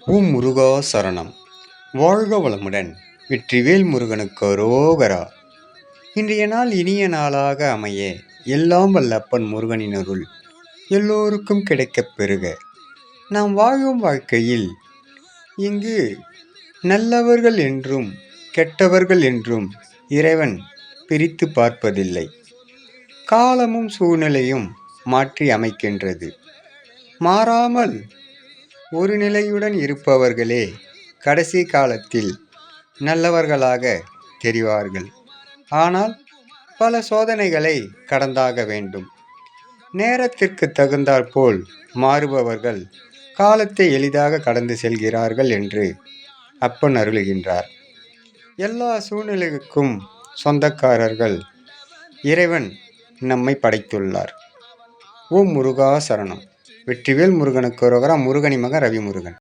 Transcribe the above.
ஓம் முருகா சரணம். வாழ்க வளமுடன். வெற்றிவேல் முருகனுக்கு அரோகரா. இன்றைய நாள் இனிய நாளாக அமைய எல்லாம் வல்ல அப்பன் முருகனின் அருள் எல்லோருக்கும் கிடைக்கப் பெறுக. நாம் வாழும் வாழ்க்கையில் இங்கு நல்லவர்கள் என்றும் கெட்டவர்கள் என்றும் இறைவன் பிரித்து பார்ப்பதில்லை. காலமும் சூழ்நிலையும் மாற்றி அமைக்கின்றது. மாறாமல் ஒரு நிலையுடன் இருப்பவர்களே கடைசி காலத்தில் நல்லவர்களாக தெரிவார்கள். ஆனால் பல சோதனைகளை கடந்தாக வேண்டும். நேரத்திற்கு தகுந்தாற்போல் மாறுபவர்கள் காலத்தை எளிதாக கடந்து செல்கிறார்கள் என்று அப்பன் அருளுகின்றார். எல்லா சூழ்நிலைக்கும் சொந்தக்காரர்கள் இறைவன் நம்மை படைத்துள்ளார். ஓம் முருகா சரணம். வெற்றிவேல் முருகனுக்கு அரோகரா. முருகனி மகன் ரவி முருகன்.